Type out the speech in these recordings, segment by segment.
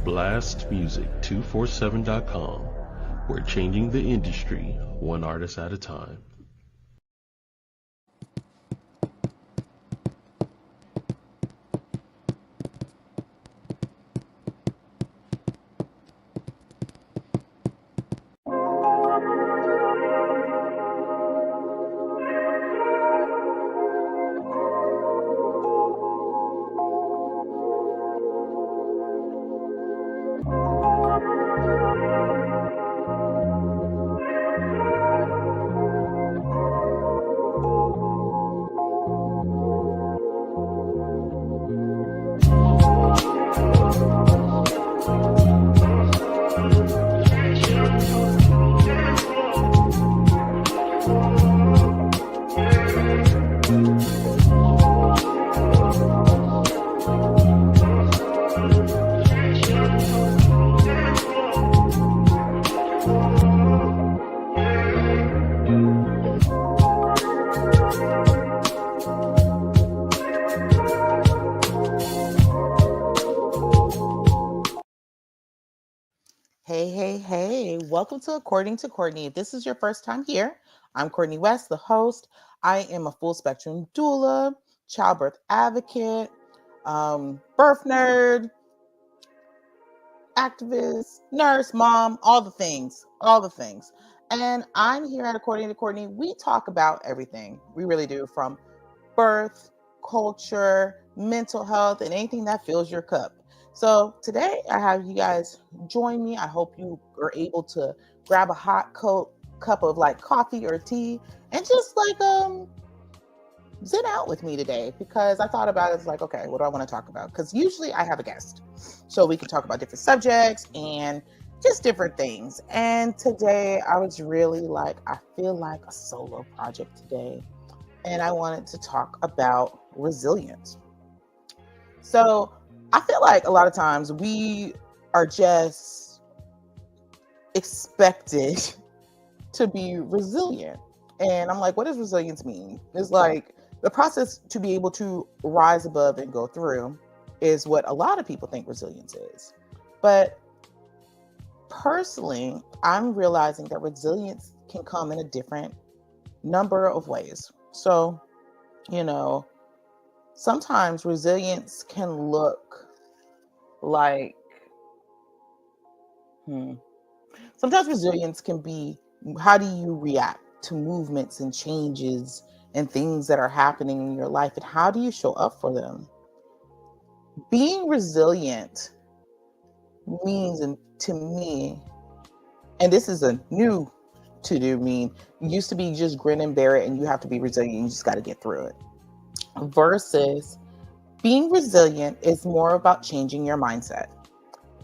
blastmusic247.com. We're changing the industry one artist at a time. Hey, welcome to According to Courtney. If this is your first time here, I'm Courtney West, the host. I am a full spectrum doula, childbirth advocate, birth nerd, activist, nurse, mom, all the things. And I'm here at According to Courtney. We talk about everything. We really do, from birth, culture, mental health, and anything that fills your cup. So today I have you guys join me. I hope you are able to grab a hot cup of like coffee or tea and just like sit out with me today, because I thought about it. It's like, okay, what do I want to talk about? Because usually I have a guest, so we can talk about different subjects and just different things. And today I was really like, I feel like a solo project today, and I wanted to talk about resilience. So I feel like a lot of times we are just expected to be resilient. And I'm like, what does resilience mean? It's like the process to be able to rise above and go through is what a lot of people think resilience is. But personally, I'm realizing that resilience can come in a different number of ways. So, sometimes resilience can look like, sometimes resilience can be, how do you react to movements and changes and things that are happening in your life, and how do you show up for them? Being resilient means, and to me, and this is a new to do mean, used to be just grin and bear it and you have to be resilient, you just got to get through it, versus being resilient is more about changing your mindset.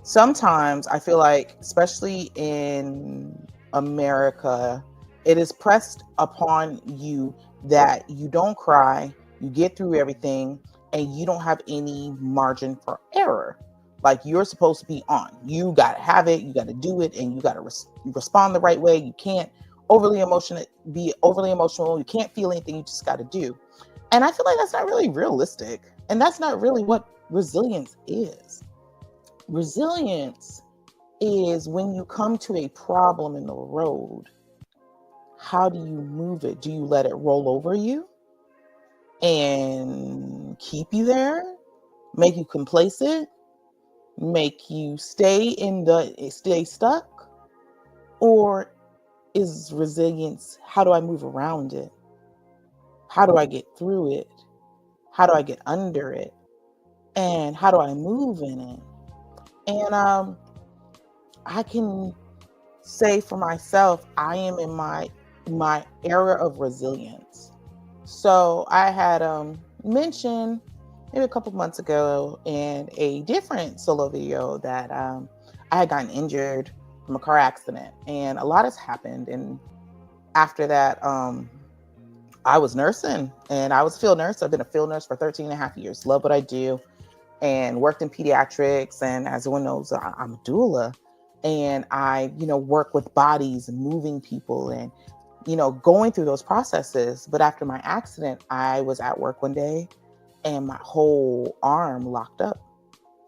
Sometimes I feel like, especially in America, it is pressed upon you that you don't cry, you get through everything, and you don't have any margin for error. Like, you're supposed to be on. You got to have it, you got to do it, and you got to respond the right way. You can't be overly emotional. You can't feel anything, you just got to do. And I feel like that's not really realistic. And that's not really what resilience is. Resilience is when you come to a problem in the road, how do you move it? Do you let it roll over you and keep you there, make you complacent, make you stay stuck? Or is resilience, how do I move around it? How do I get through it? How do I get under it? And how do I move in it? And I can say for myself, I am in my era of resilience. So I had mentioned maybe a couple months ago in a different solo video that I had gotten injured from a car accident, and a lot has happened. And after that, I was nursing, and I was a field nurse. I've been a field nurse for 13 and a half years. Love what I do, and worked in pediatrics. And as everyone knows, I'm a doula, and I, work with bodies and moving people and, going through those processes. But after my accident, I was at work one day and my whole arm locked up.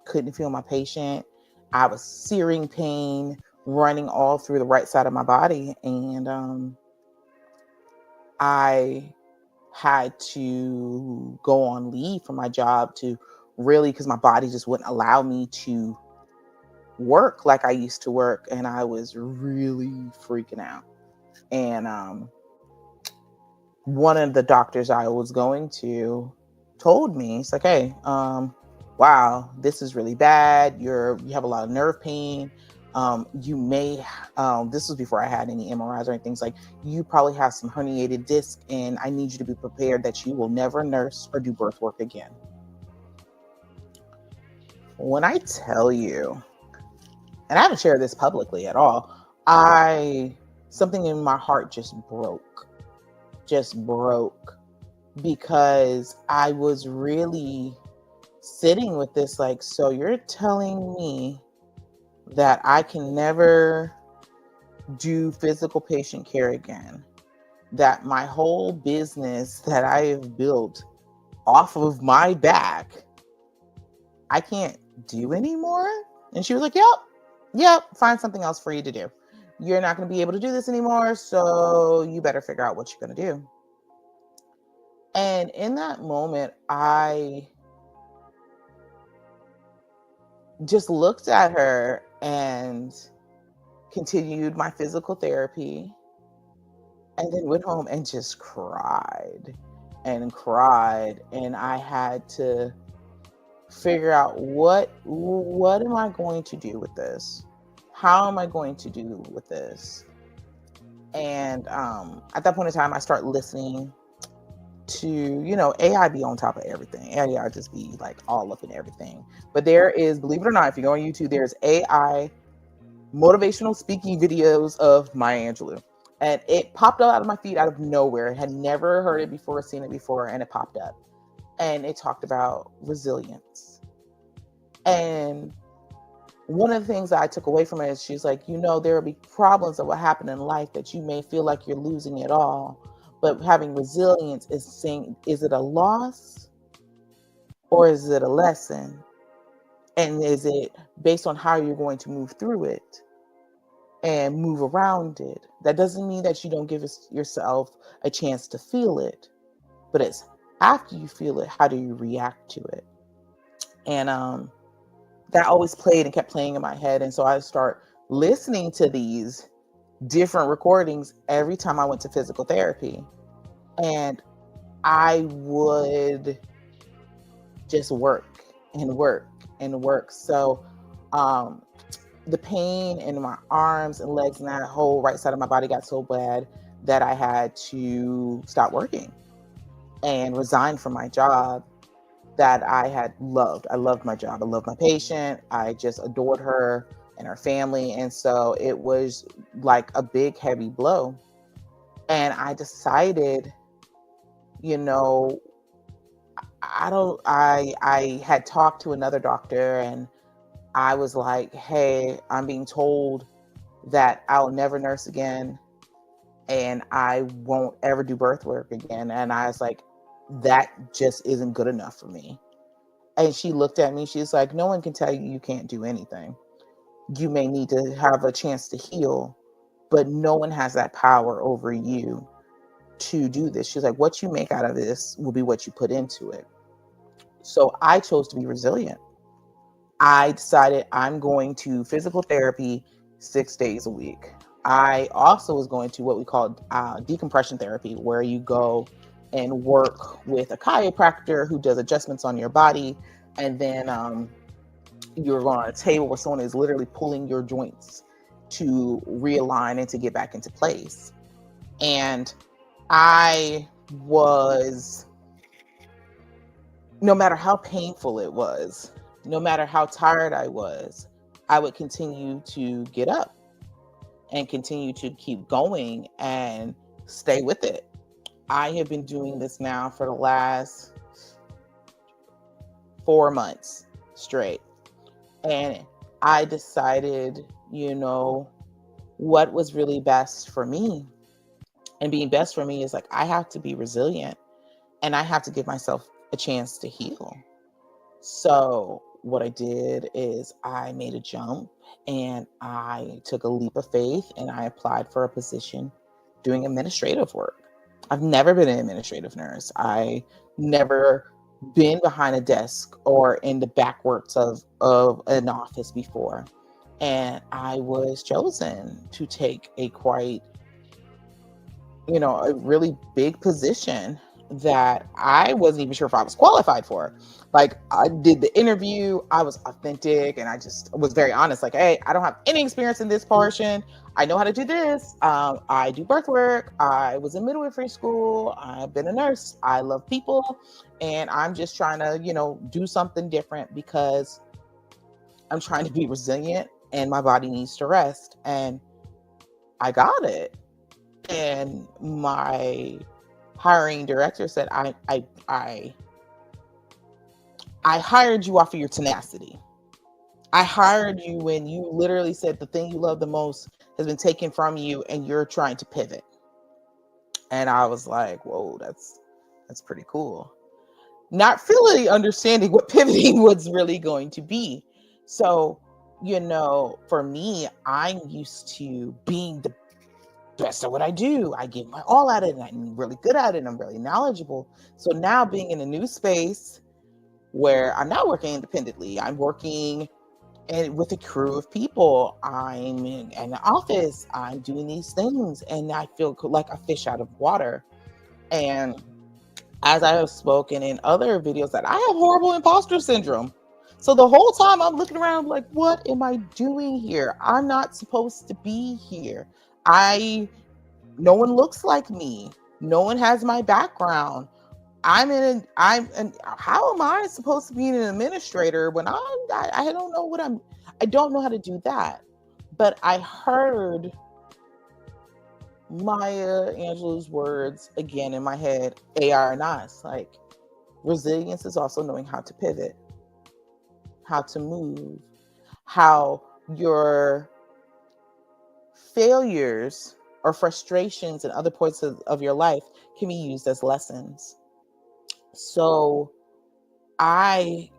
Couldn't feel my patient. I was searing pain running all through the right side of my body. And I had to go on leave from my job to really, because my body just wouldn't allow me to work like I used to work. And I was really freaking out. And one of the doctors I was going to told me, it's like, hey, wow, this is really bad. You have a lot of nerve pain. You may, this was before I had any MRIs or anything. It's like, you probably have some herniated disc, and I need you to be prepared that you will never nurse or do birth work again. When I tell you, and I haven't shared this publicly at all, something in my heart just broke, because I was really sitting with this, like, so you're telling me that I can never do physical patient care again, that my whole business that I have built off of my back, I can't do anymore? And she was like, yep, find something else for you to do. You're not going to be able to do this anymore, so you better figure out what you're going to do. And in that moment, I just looked at her and continued my physical therapy, and then went home and just cried. And I had to figure out what am I going to do with this? How am I going to do with this? And at that point in time, I start listening to, AI be on top of everything. AI just be like all up in everything. But there is, believe it or not, if you go on YouTube, there's AI motivational speaking videos of Maya Angelou. And it popped up out of my feed out of nowhere. I had never heard it before, seen it before, and it popped up. And it talked about resilience. And one of the things that I took away from it is she's like, there will be problems that will happen in life that you may feel like you're losing it all. But having resilience is saying, is it a loss or is it a lesson? And is it based on how you're going to move through it and move around it? That doesn't mean that you don't give yourself a chance to feel it, but it's after you feel it, how do you react to it? And that always played and kept playing in my head. And so I start listening to these different recordings every time I went to physical therapy. And I would just work and work and work. So the pain in my arms and legs and that whole right side of my body got so bad that I had to stop working and resign from my job that I had loved. I loved my job. I loved my patient. I just adored her and her family. And so it was like a big, heavy blow. And I decided, I had talked to another doctor, and I was like, hey, I'm being told that I'll never nurse again and I won't ever do birth work again. And I was like, that just isn't good enough for me. And she looked at me, she's like, no one can tell you can't do anything. You may need to have a chance to heal, but no one has that power over you to do this. She's like, what you make out of this will be what you put into it. So I chose to be resilient. I decided I'm going to physical therapy 6 days a week. I also was going to what we call decompression therapy, where you go and work with a chiropractor who does adjustments on your body. And then you're on a table where someone is literally pulling your joints to realign and to get back into place. And I was, no matter how painful it was, no matter how tired I was, I would continue to get up and continue to keep going and stay with it. I have been doing this now for the last 4 months straight. And I decided, what was really best for me. And being best for me is like, I have to be resilient and I have to give myself a chance to heal. So what I did is I made a jump and I took a leap of faith and I applied for a position doing administrative work. I've never been an administrative nurse. I never been behind a desk or in the backworks of an office before. And I was chosen to take a quite, a really big position that I wasn't even sure if I was qualified for. Like, I did the interview, I was authentic, and I just was very honest. Like, hey, I don't have any experience in this portion. I know how to do this. I do birth work. I was in midwifery school. I've been a nurse. I love people, and I'm just trying to, do something different because I'm trying to be resilient, and my body needs to rest. And I got it. And my hiring director said, I hired you off of your tenacity. I hired you when you literally said the thing you love the most has been taken from you and you're trying to pivot. And I was like, whoa, that's pretty cool. Not fully understanding what pivoting was really going to be. So, for me, I'm used to being the best at what I do. I give my all at it and I'm really good at it and I'm really knowledgeable. So now being in a new space where I'm not working independently, I'm working with a crew of people. I'm in an office, I'm doing these things, and I feel like a fish out of water. And as I have spoken in other videos, that I have horrible imposter syndrome. So the whole time I'm looking around like, what am I doing here? I'm not supposed to be here. No one looks like me. No one has my background. How am I supposed to be an administrator when I don't know I don't know how to do that. But I heard Maya Angelou's words again in my head, AR and us, like, resilience is also knowing how to pivot, how to move, how your failures or frustrations in other points of your life can be used as lessons. So my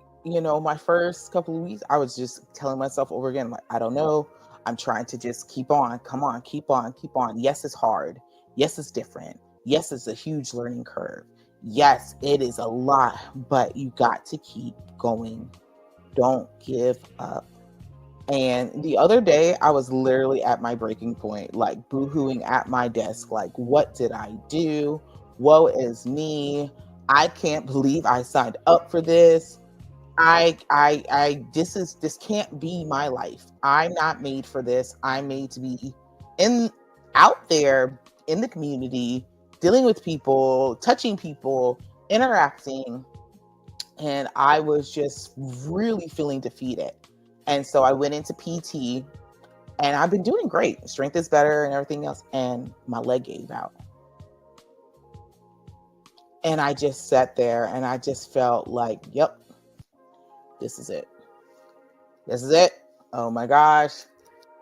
first couple of weeks, I was just telling myself over again, like, I don't know. I'm trying to just keep on. Come on, keep on, keep on. Yes, it's hard. Yes, it's different. Yes, it's a huge learning curve. Yes, it is a lot, but you got to keep going. Don't give up. And the other day, I was literally at my breaking point, like boohooing at my desk, like, what did I do? Woe is me. I can't believe I signed up for this. This can't be my life. I'm not made for this. I'm made to be out there in the community, dealing with people, touching people, interacting. And I was just really feeling defeated. And so I went into PT and I've been doing great. Strength is better and everything else. And my leg gave out. And I just sat there and I just felt like, yep, this is it. This is it. Oh my gosh.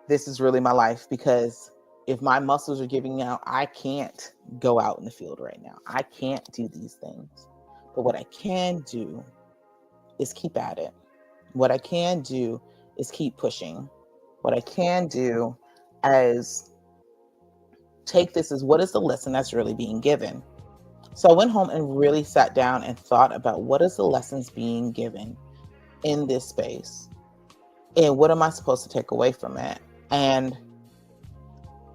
This is really my life, because if my muscles are giving out, I can't go out in the field right now. I can't do these things. But what I can do is keep at it. What I can do is keep pushing. What I can do is take this as, what is the lesson that's really being given? So I went home and really sat down and thought about, what is the lessons being given in this space? And what am I supposed to take away from it? And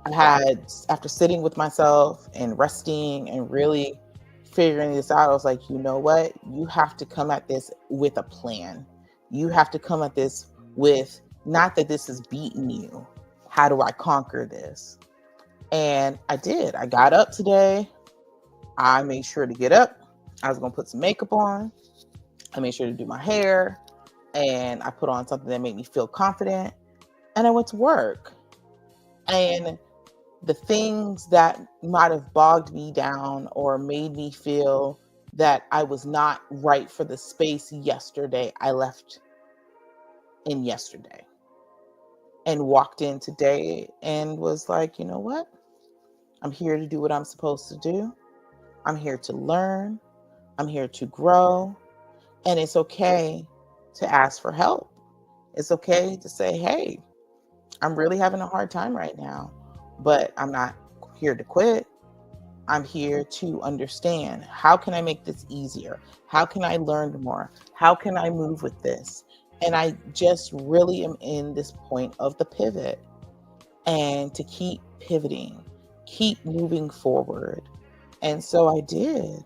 after sitting with myself and resting and really figuring this out, I was like, you know what? You have to come at this with a plan. You have to come at this with, not that this is beating you. How do I conquer this? And I did. I got up today. I made sure to get up. I was going to put some makeup on. I made sure to do my hair. And I put on something that made me feel confident. And I went to work. And the things that might have bogged me down or made me feel that I was not right for the space yesterday, I left in yesterday and walked in today and was like, you know what? I'm here to do what I'm supposed to do. I'm here to learn. I'm here to grow. And it's okay to ask for help. It's okay to say, hey, I'm really having a hard time right now, but I'm not here to quit. I'm here to understand. How can I make this easier? How can I learn more? How can I move with this? And I just really am in this point of the pivot, and to keep pivoting, keep moving forward. And so I did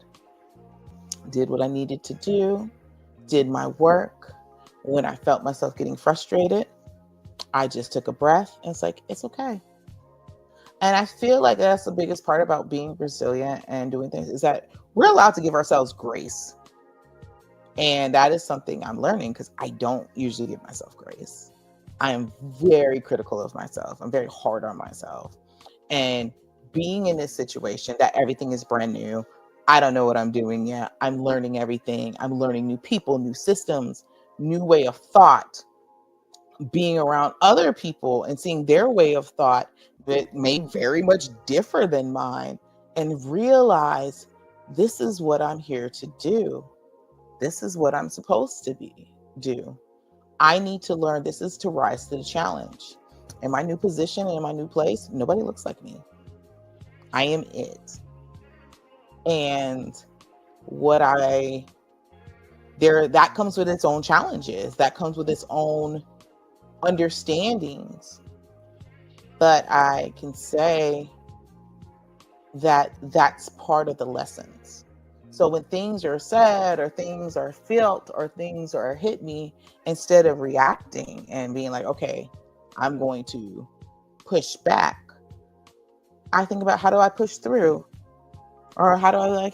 what I needed to do, did my work. When I felt myself getting frustrated, I just took a breath and it's like, it's okay. And I feel like that's the biggest part about being resilient and doing things, is that we're allowed to give ourselves grace. And that is something I'm learning, because I don't usually give myself grace. I am very critical of myself. I'm very hard on myself. And being in this situation that everything is brand new, I don't know what I'm doing yet. I'm learning everything. I'm learning new people, new systems, new way of thought, being around other people and seeing their way of thought that may very much differ than mine, and realize this is what I'm here to do. This is what I'm supposed to do. I need to learn. This is to rise to the challenge. In my new position, in my new place, nobody looks like me. I am it. And that comes with its own challenges. That comes with its own understandings. But I can say that that's part of the lessons. So when things are said or things are felt or things are hit me, instead of reacting and being like, okay, I'm going to push back, I think about, how do I push through? Or how do I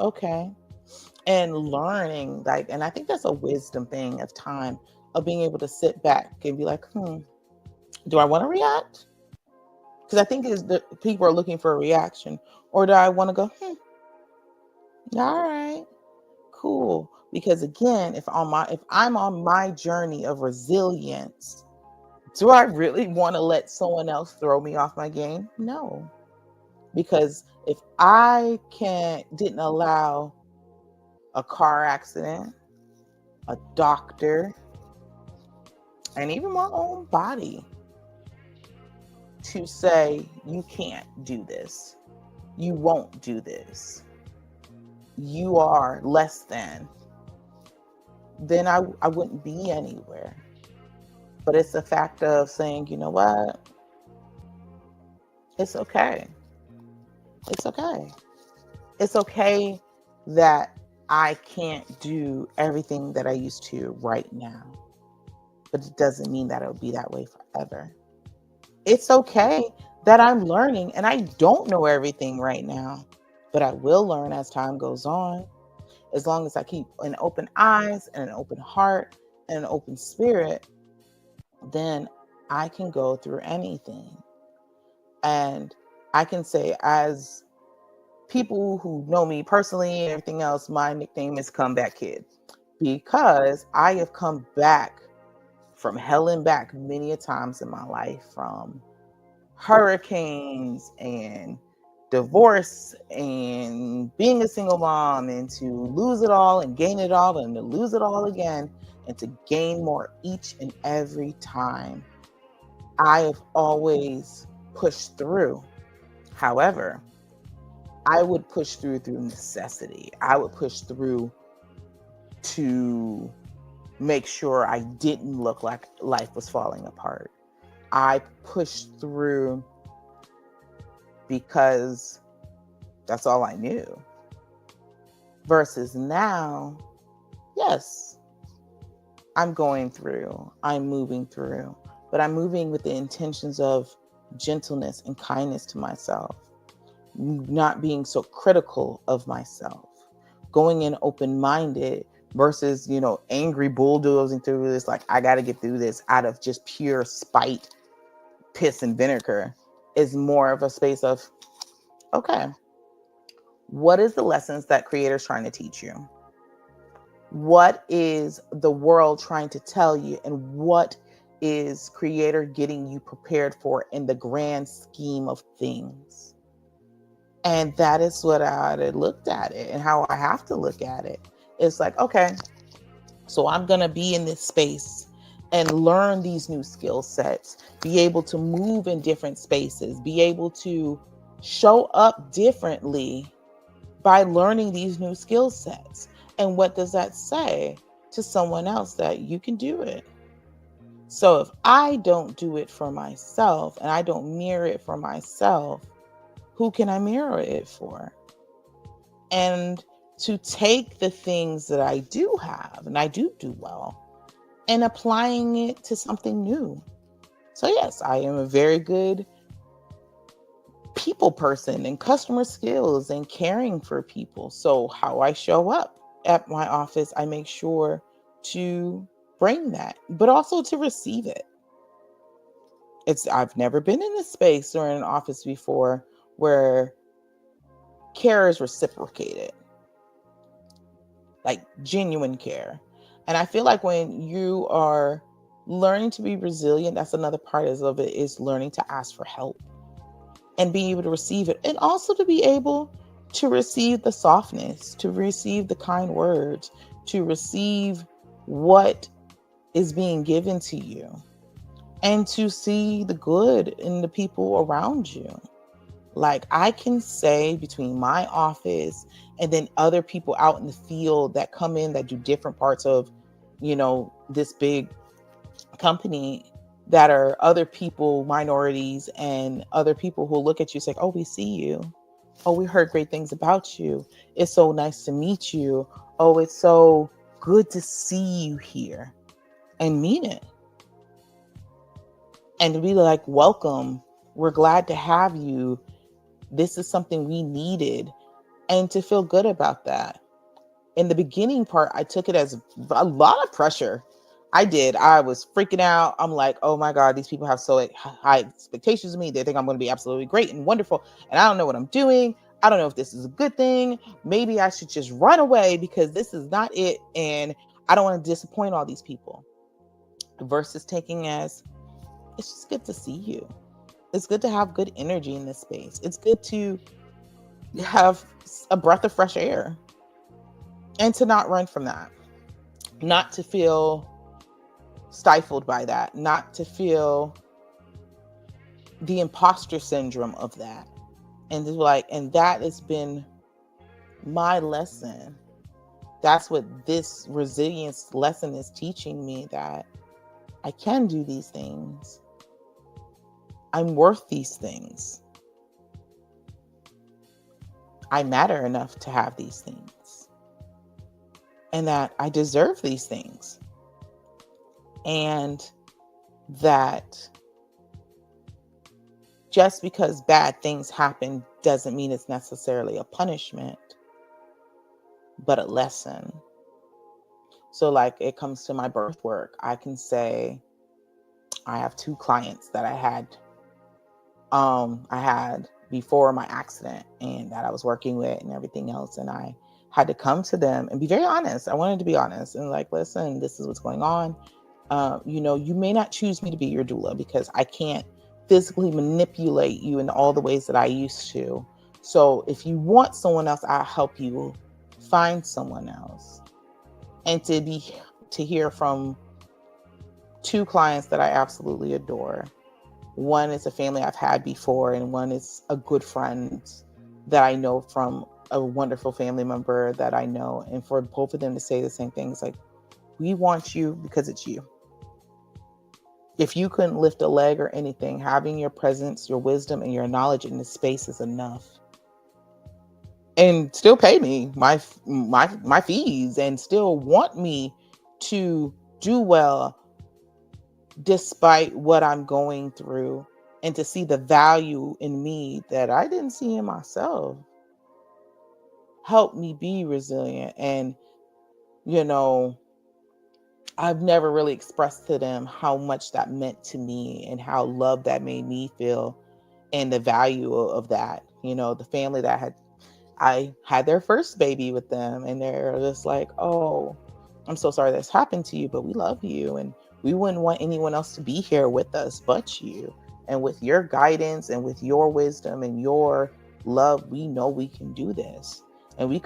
okay. And learning, and I think that's a wisdom thing of time, of being able to sit back and be like, do I want to react? Because I think the people are looking for a reaction. Or do I want to go, all right, cool. Because again, if I'm on my journey of resilience, do I really want to let someone else throw me off my game? No. Because if I didn't allow a car accident, a doctor, and even my own body to say, you can't do this, you won't do this, you are less than, then I wouldn't be anywhere. But it's a fact of saying, you know what? It's okay. It's okay. It's okay that I can't do everything that I used to right now. But it doesn't mean that it'll be that way forever. It's okay that I'm learning and I don't know everything right now, but I will learn as time goes on. As long as I keep an open eyes and an open heart and an open spirit, then I can go through anything. And I can say, as people who know me personally and everything else, my nickname is Comeback Kid, because I have come back from hell and back many a times in my life, from hurricanes and divorce and being a single mom, and to lose it all and gain it all and to lose it all again and to gain more each and every time. I have always pushed through. However, I would push through necessity. I would push through to make sure I didn't look like life was falling apart. I pushed through because that's all I knew. Versus now, yes, I'm going through, I'm moving through, but I'm moving with the intentions of gentleness and kindness to myself, not being so critical of myself, going in open-minded versus, angry bulldozing through this, like, I got to get through this out of just pure spite, piss and vinegar, is more of a space of, okay, what is the lessons that creator's trying to teach you? What is the world trying to tell you? And what is creator getting you prepared for in the grand scheme of things? And that is what I had looked at it, and how I have to look at it. It's like, okay, So I'm going to be in this space and learn these new skill sets, be able to move in different spaces, be able to show up differently by learning these new skill sets. And what does that say to someone else? That you can do it. So if I don't do it for myself and I don't mirror it for myself, who can I mirror it for? And to take the things that I do have and I do well and applying it to something new. So yes, I am a very good people person and customer skills and caring for people. So how I show up at my office, I make sure to bring that, but also to receive it. I've never been in a space or in an office before where care is reciprocated, like genuine care. And I feel like when you are learning to be resilient, that's another part of it, is learning to ask for help and being able to receive it. And also to be able to receive the softness, to receive the kind words, to receive what is being given to you, and to see the good in the people around you. Like, I can say between my office and then other people out in the field that come in that do different parts of, this big company, that are other people, minorities, and other people who look at you and say, oh, we see you. Oh, we heard great things about you. It's so nice to meet you. Oh, it's so good to see you here, and mean it. And to be like, welcome. We're glad to have you. This is something we needed. And to feel good about that. In the beginning part, I took it as a lot of pressure. I did. I was freaking out. I'm like, oh my God, these people have so high expectations of me. They think I'm going to be absolutely great and wonderful. And I don't know what I'm doing. I don't know if this is a good thing. Maybe I should just run away because this is not it. And I don't want to disappoint all these people. Versus taking as, it's just good to see you. It's good to have good energy in this space. It's good to have a breath of fresh air and to not run from that, not to feel stifled by that, not to feel the imposter syndrome of that. And that has been my lesson. That's what this resilience lesson is teaching me, that I can do these things. I'm worth these things. I matter enough to have these things. And that I deserve these things. And that just because bad things happen doesn't mean it's necessarily a punishment, but a lesson. So like, it comes to my birth work, I can say I have 2 clients that I had before my accident, and that I was working with and everything else. And I had to come to them and be very honest. I wanted to be honest and like, listen, this is what's going on. You may not choose me to be your doula because I can't physically manipulate you in all the ways that I used to. So if you want someone else, I'll help you find someone else. And to hear from 2 clients that I absolutely adore. One is a family I've had before, and one is a good friend that I know from a wonderful family member that I know. And for both of them to say the same thing, it's like, we want you because it's you. If you couldn't lift a leg or anything, having your presence, your wisdom, and your knowledge in this space is enough. And still pay me my fees and still want me to do well despite what I'm going through, and to see the value in me that I didn't see in myself. Help me be resilient. And, I've never really expressed to them how much that meant to me and how loved that made me feel, and the value of that. The family that I had their first baby with them, and they're just like, oh, I'm so sorry that's happened to you, but we love you. And we wouldn't want anyone else to be here with us but you. And with your guidance and with your wisdom and your love, we know we can do this. And we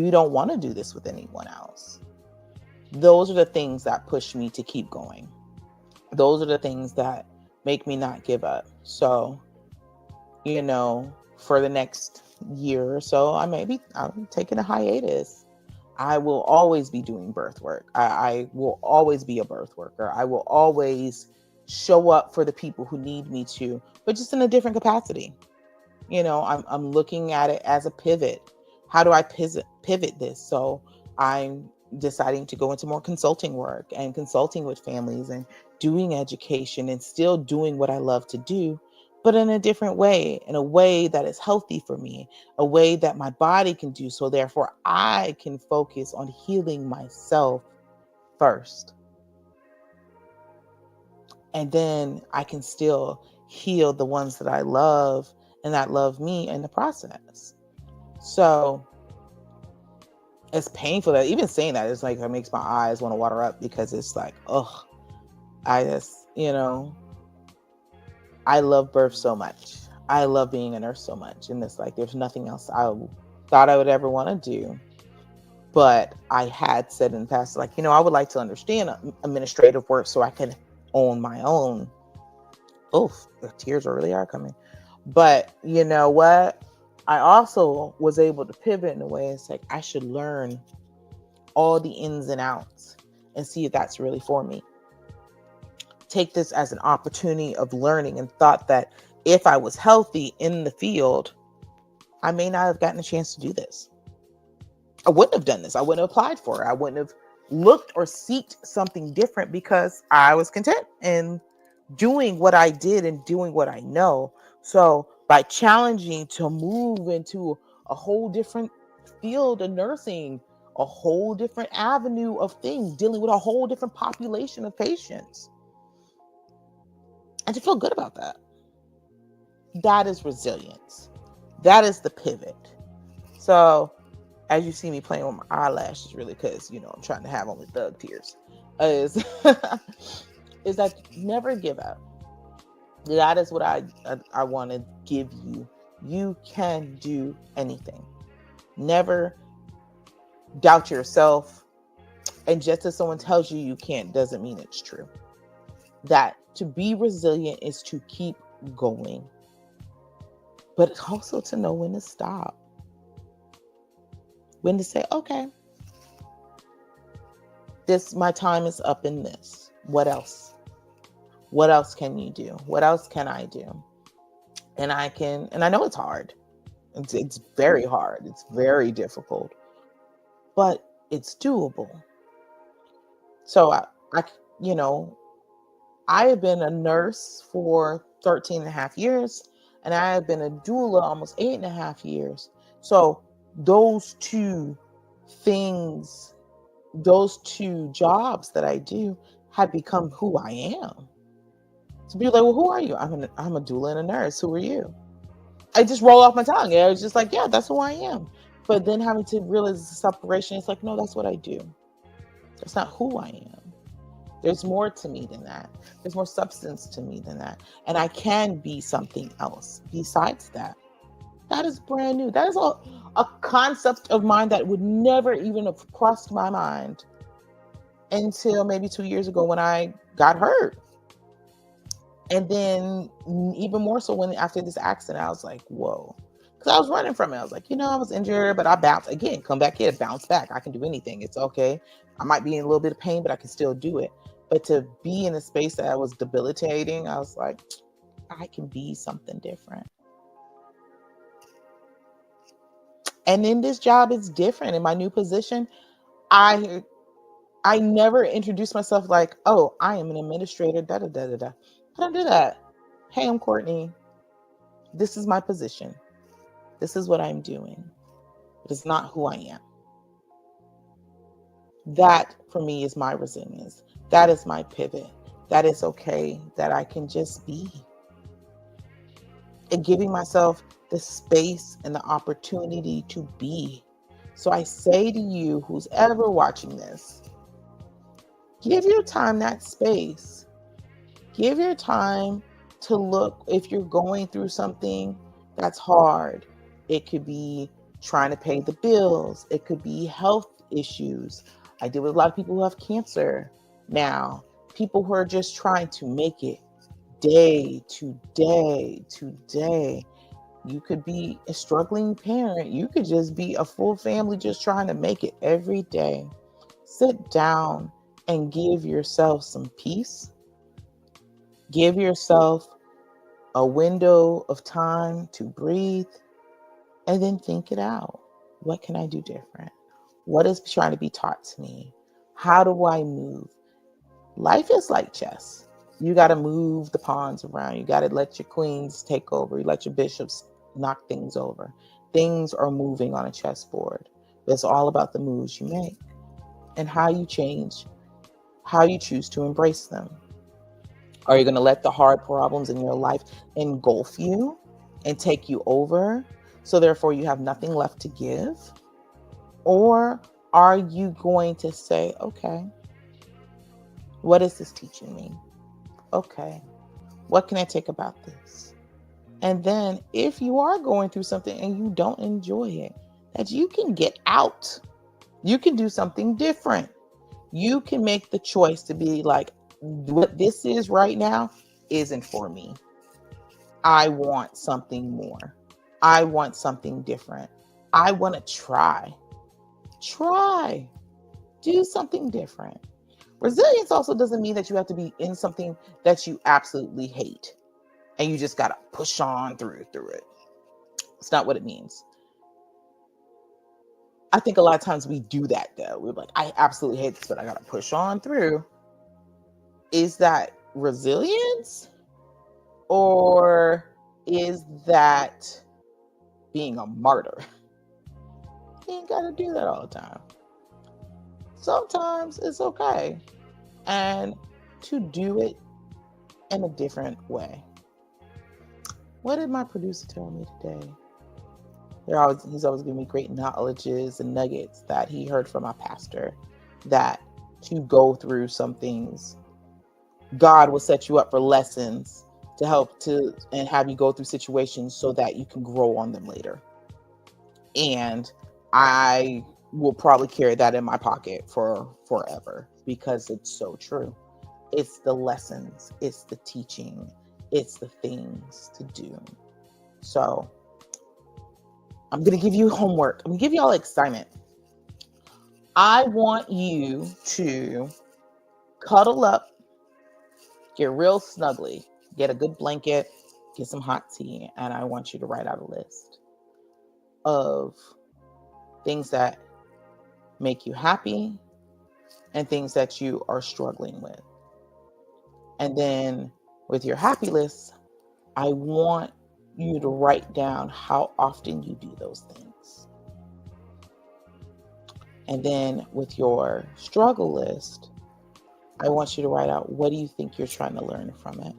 don't want to do this with anyone else. those are the things that push me to keep going. Those are the things that make me not give up. So, for the next year or so, I'm taking a hiatus. I will always be doing birth work. I will always be a birth worker. I will always show up for the people who need me to, but just in a different capacity. I'm looking at it as a pivot. How do I pivot this? So I'm deciding to go into more consulting work and consulting with families and doing education and still doing what I love to do, but in a different way, in a way that is healthy for me, a way that my body can do. So therefore I can focus on healing myself first. And then I can still heal the ones that I love and that love me in the process. So it's painful that even saying that, it's like it makes my eyes want to water up, because it's like, oh, I just, I love birth so much. I love being a nurse so much. And it's like, there's nothing else I thought I would ever want to do. But I had said in the past, like, I would like to understand administrative work so I can own my own. Oof, the tears really are coming. But you know what? I also was able to pivot in a way. It's like, I should learn all the ins and outs and see if that's really for me. Take this as an opportunity of learning, and thought that if I was healthy in the field, I may not have gotten a chance to do this. I wouldn't have done this. I wouldn't have applied for it. I wouldn't have looked or sought something different, because I was content in doing what I did and doing what I know. So by challenging to move into a whole different field of nursing, a whole different avenue of things, dealing with a whole different population of patients, and to feel good about that. That is resilience. That is the pivot. So as you see me playing with my eyelashes, really, because, I'm trying to have only thug tears, is that never give up. That is what I want to give you. You can do anything. Never doubt yourself. And just as someone tells you you can't, doesn't mean it's true. That to be resilient is to keep going, but also to know when to stop. When to say, okay, my time is up in this. What else? What else can you do? What else can I do? And I know it's hard. It's very hard. It's very difficult, but it's doable. So I have been a nurse for 13 and a half years, and I have been a doula almost 8.5 years. So those two things, those two jobs that I do had become who I am. So people are like, well, who are you? I'm a doula and a nurse. Who are you? I just roll off my tongue. I was just like, yeah, that's who I am. But then having to realize the separation, it's like, no, that's what I do. That's not who I am. There's more to me than that. There's more substance to me than that. And I can be something else besides that. That is brand new. That is a concept of mine that would never even have crossed my mind until maybe 2 years ago when I got hurt. And then even more so when after this accident, I was like, whoa. Because I was running from it. I was like, I was injured, but I bounced again, come back here, bounce back. I can do anything. It's okay. I might be in a little bit of pain, but I can still do it. But to be in a space that was debilitating, I was like, I can be something different. And in this job, it's different. In my new position, I never introduced myself like, oh, I am an administrator, da da da da da. I don't do that. Hey, I'm Courtney. This is my position. This is what I'm doing. It is not who I am. That for me is my resilience. That is my pivot. That is okay. That I can just be. And giving myself the space and the opportunity to be. So I say to you, who's ever watching this, give your time that space. Give your time to look. If you're going through something that's hard, it could be trying to pay the bills. It could be health issues. I deal with a lot of people who have cancer now, people who are just trying to make it day to day to day. You could be a struggling parent. You could just be a full family just trying to make it every day. Sit down and give yourself some peace. Give yourself a window of time to breathe and then think it out. What can I do different? What is trying to be taught to me? How do I move? Life is like chess. You got to move the pawns around. You got to let your queens take over. You let your bishops knock things over. Things are moving on a chessboard. It's all about the moves you make and how you change, how you choose to embrace them. Are you going to let the hard problems in your life engulf you and take you over, so therefore you have nothing left to give? Or are you going to say, okay, what is this teaching me? Okay, what can I take about this? And then if you are going through something and you don't enjoy it, that you can get out. You can do something different. You can make the choice to be like, what this is right now isn't for me. I want something more. I want something different. I want to try. Do something different. Resilience also doesn't mean that you have to be in something that you absolutely hate and you just got to push on through it. It's not what it means. I think a lot of times we do that though. We're like, I absolutely hate this, but I got to push on through. Is that resilience? Or is that being a martyr? You ain't got to do that all the time. Sometimes it's okay. And to do it in a different way. What did my producer tell me today? He's always giving me great knowledges and nuggets that he heard from my pastor, that to go through some things, God will set you up for lessons to help to and have you go through situations so that you can grow on them later. And I will probably carry that in my pocket for forever because it's so true. It's the lessons, it's the teaching, it's the things to do. So I'm going to give you homework. I'm going to give you all assignment. I want you to cuddle up, get real snuggly, get a good blanket, get some hot tea, and I want you to write out a list of things that make you happy and things that you are struggling with. And then with your happy list, I want you to write down how often you do those things. And then with your struggle list, I want you to write out, what do you think you're trying to learn from it?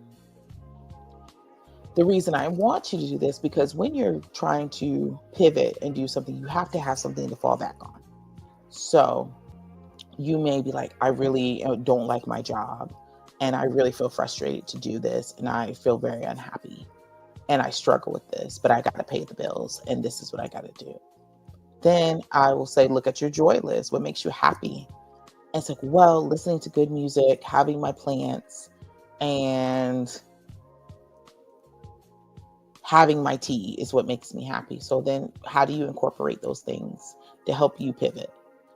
The reason I want you to do this, because when you're trying to pivot and do something, you have to have something to fall back on. So you may be like, I really don't like my job and I really feel frustrated to do this and I feel very unhappy and I struggle with this, but I got to pay the bills and this is what I got to do. Then I will say, look at your joy list. What makes you happy? And it's like, well, listening to good music, having my plants, and having my tea is what makes me happy. So then how do you incorporate those things to help you pivot?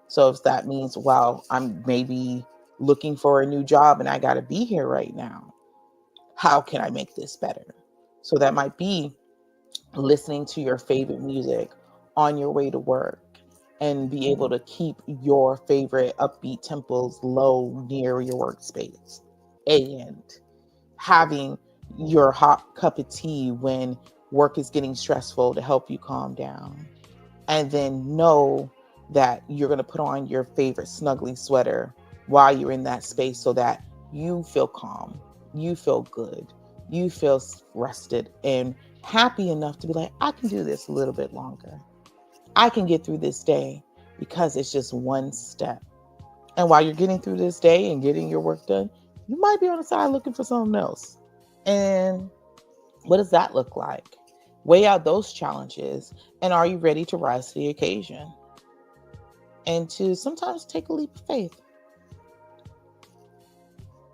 So if that means, well, I'm maybe looking for a new job and I got to be here right now, how can I make this better? So that might be listening to your favorite music on your way to work and be able to keep your favorite upbeat tempos low near your workspace, and having your hot cup of tea when work is getting stressful to help you calm down. And then know that you're going to put on your favorite snuggly sweater while you're in that space so that you feel calm, you feel good, you feel rested and happy enough to be like, I can do this a little bit longer. I can get through this day because it's just one step. And while you're getting through this day and getting your work done, you might be on the side looking for something else. And what does that look like? Weigh out those challenges. And are you ready to rise to the occasion? and to sometimes take a leap of faith.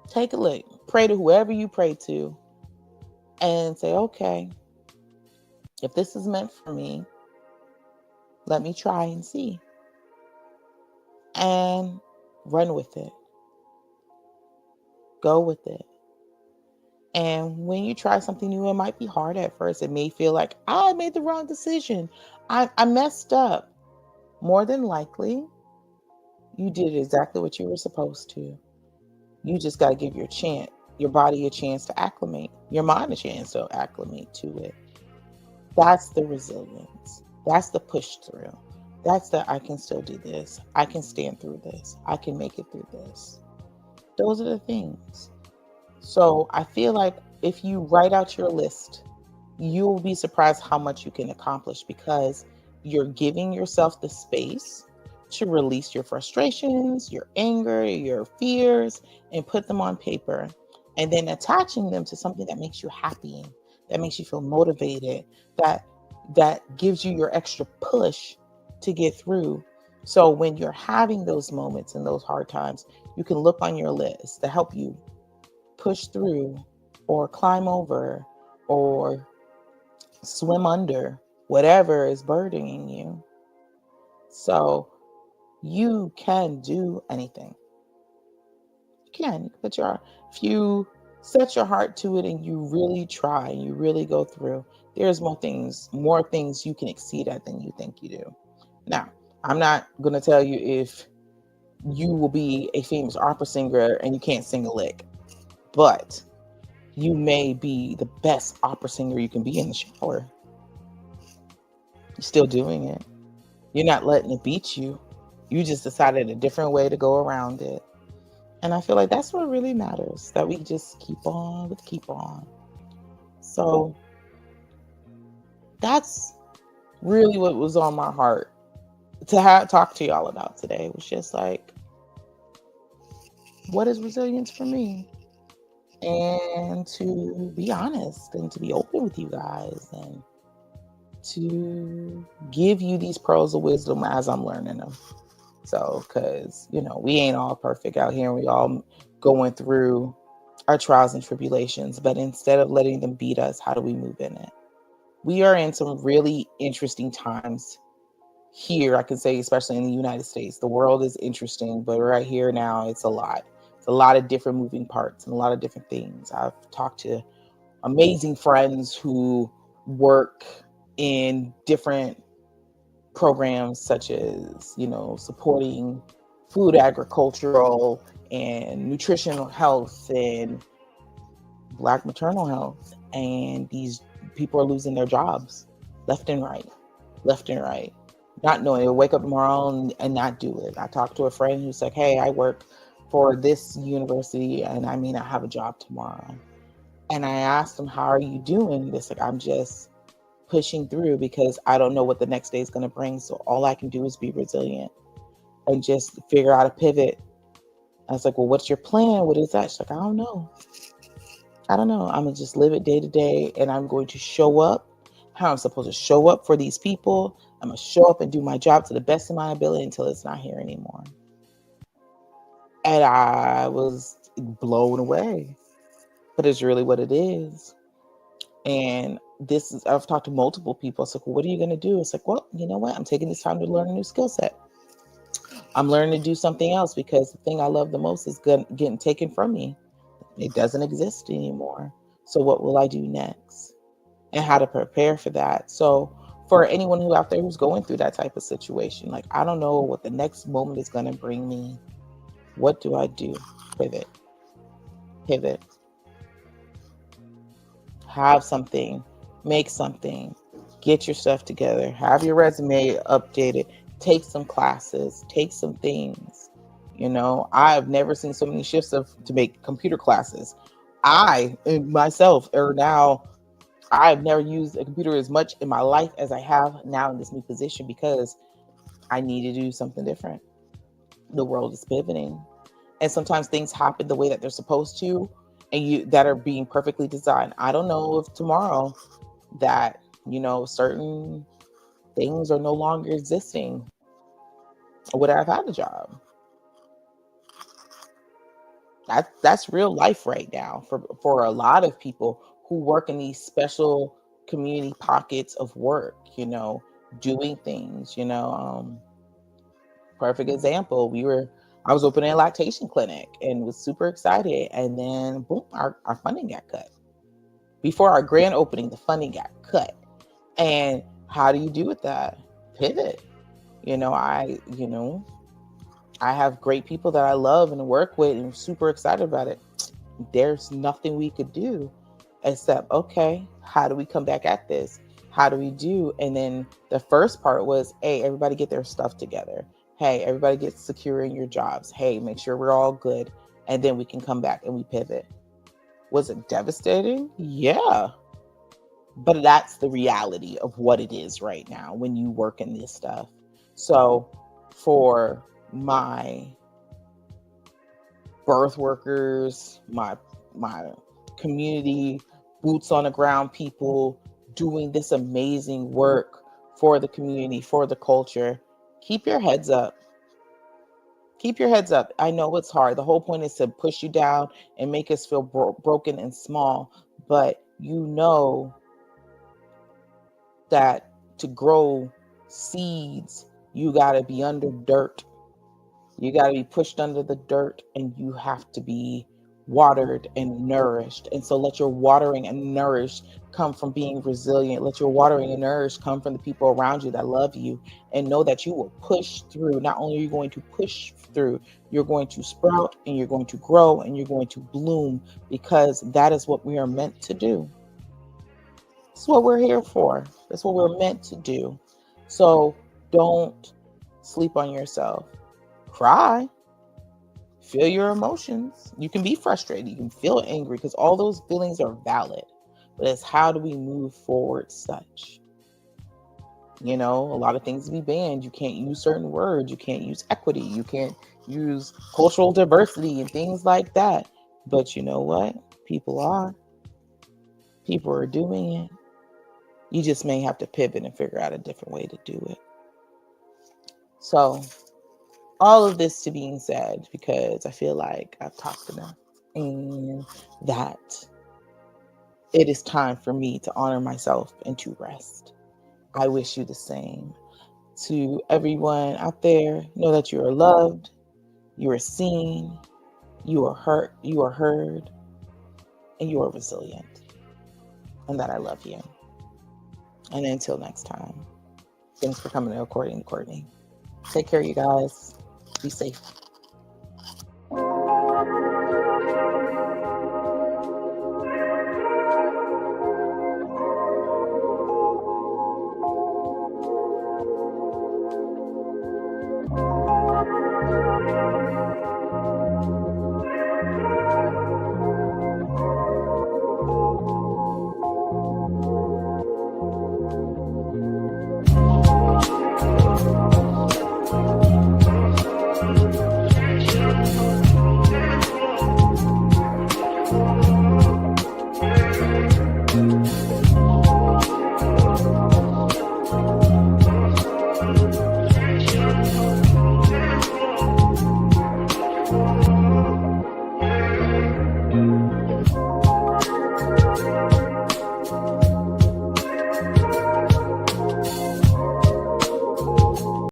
Take a leap. Pray to whoever you pray to and say, okay, if this is meant for me, let me try and see. And run with it. Go with it. And when you try something new, it might be hard at first. It may feel like, I made the wrong decision. I messed up. More than likely, you did exactly what you were supposed to. You just got to give your body a chance to acclimate, your mind a chance to acclimate to it. That's the resilience. That's the push through. That's the I can still do this. I can stand through this. I can make it through this. Those are the things. So I feel like if you write out your list, you'll be surprised how much you can accomplish because you're giving yourself the space to release your frustrations, your anger, your fears, and put them on paper. And then attaching them to something that makes you happy, that makes you feel motivated, that gives you your extra push to get through. So when you're having those moments and those hard times, you can look on your list to help you push through or climb over or swim under whatever is burdening you. So you can do anything. You can. If you set your heart to it and you really try and you really go through, there's more things you can exceed at than you think you do. Now, I'm not going to tell you if you will be a famous opera singer and you can't sing a lick, but you may be the best opera singer you can be in the shower. You're still doing it. You're not letting it beat you. You just decided a different way to go around it. And I feel like that's what really matters, that we just keep on. So that's really what was on my heart to talk to y'all about today. It was just like, what is resilience for me? And to be honest and to be open with you guys and to give you these pearls of wisdom as I'm learning them. So, because, we ain't all perfect out here and we all going through our trials and tribulations, but instead of letting them beat us, how do we move in it? We are in some really interesting times here, I can say, especially in the United States. The world is interesting, but right here now, it's a lot. It's a lot of different moving parts and a lot of different things. I've talked to amazing friends who work in different programs such as, supporting food, agricultural and nutritional health and Black maternal health. And these people are losing their jobs left and right, not knowing. They'll wake up tomorrow and not do it. I talked to a friend who's like, hey, I work for this university and I may not have a job tomorrow. And I asked them, how are you doing? This like, I'm just pushing through because I don't know what the next day is going to bring. So all I can do is be resilient and just figure out a pivot. I was like, well, what's your plan? What is that? She's like, I don't know. I'm going to just live it day to day. And I'm going to show up how I'm supposed to show up for these people. I'm going to show up and do my job to the best of my ability until it's not here anymore. And I was blown away, but it's really what it is. And I've talked to multiple people. It's like, well, what are you going to do? It's like, well, you know what? I'm taking this time to learn a new skill set. I'm learning to do something else because the thing I love the most is getting taken from me. It doesn't exist anymore. So what will I do next? And how to prepare for that. So for anyone who out there who's going through that type of situation, like, I don't know what the next moment is going to bring me. What do I do? Pivot. Have something, make something, get your stuff together, have your resume updated, take some classes, take some things. I've never seen so many shifts to make computer classes. I myself I've never used a computer as much in my life as I have now in this new position because I need to do something different. The world is pivoting. And sometimes things happen the way that they're supposed to, and that are being perfectly designed. I don't know if tomorrow that, certain things are no longer existing. Would I have had a job? That's real life right now for a lot of people who work in these special community pockets of work, doing things, perfect example. I was opening a lactation clinic and was super excited. And then boom, our funding got cut. Before our grand opening, the funding got cut. And how do you do with that? Pivot. I have great people that I love and work with and I'm super excited about it. There's nothing we could do except, okay, how do we come back at this? How do we do? And then the first part was, hey, everybody get their stuff together. Hey, everybody get secure in your jobs. Hey, make sure we're all good. And then we can come back and we pivot. Was it devastating? Yeah. But that's the reality of what it is right now when you work in this stuff. So for my birth workers, my community, boots on the ground people doing this amazing work for the community, for the culture, keep your heads up. Keep your heads up. I know it's hard. The whole point is to push you down and make us feel broken and small, but that to grow seeds, you got to be under dirt. You got to be pushed under the dirt and you have to be watered and nourished. And so let your watering and nourish come from being resilient. Let your watering and nourish come from the people around you that love you and know that you will push through. Not only are you going to push through, you're going to sprout and you're going to grow and you're going to bloom, because that is what we are meant to do. That's what we're here for. That's what we're meant to do. So don't sleep on yourself. Cry. Feel your emotions. You can be frustrated. You can feel angry, because all those feelings are valid. But it's how do we move forward such? A lot of things be banned. You can't use certain words. You can't use equity. You can't use cultural diversity and things like that. But you know what? People are doing it. You just may have to pivot and figure out a different way to do it. So all of this to being said, because I feel like I've talked enough and that it is time for me to honor myself and to rest. I wish you the same. To everyone out there, know that you are loved, you are seen, you are heard, and you are resilient, and that I love you. And until next time, thanks for coming to Courtney. Take care, you guys. Be safe.